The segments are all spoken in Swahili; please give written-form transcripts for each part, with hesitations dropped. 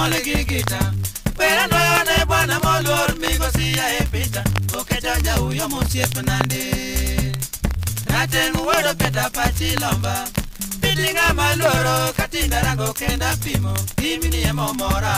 mole gigita Pera no yone bwana molor migo siya e pita Oketo jau yo musiep nande Natengu wado peta pachi lomba Pitinga maloro katinda rango kenda pimo Imini ya momora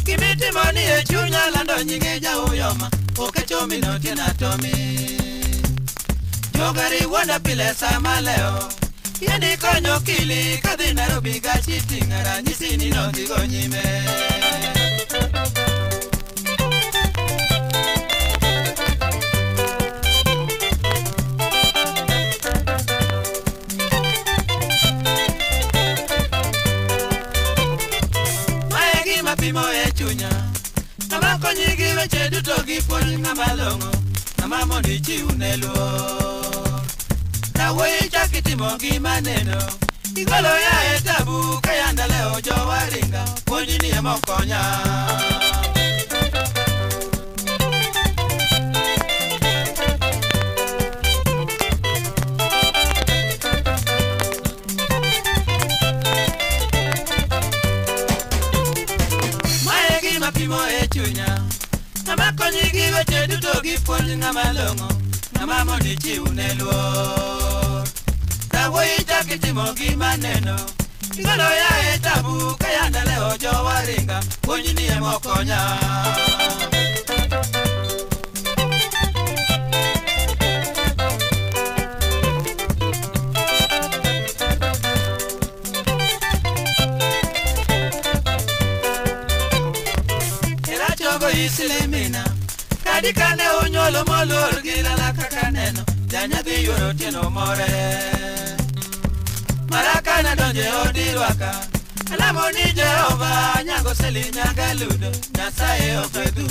Kimiti moni e chunya lando nyinge ja uyoma Okecho mino tiena tomi Jogari wanda pile sama leo Yendi konyo kili kadhi Nairobi gachi tingara Nyisi nino tigo nyime Mapimo e chunya Nama konyigi weche duto gipuonj ng'ama long'o Ng'ama mondi chiu ne luor Na wuoyi chakitimo gima neno Igolo ya e tabu kayanda leo jowaringa Puonji ni emo konya Mapimo e chunya Ng'ama konyigi weche duto gipuonj ng'ama long'o Ng'ama mondi chiu ne luor Na wuoyi chakitimo gima neno Igolo ya e tabu kayanda leo jowaringa Puonji ni emo konya Isilemina Kadika ne unyolo molor gilala kaka neno Janyathi yoro tieno more Maraka na donje odirwaka Alamo ni Jehova Nyango seli nyaga ludo Nyasaye ofedhu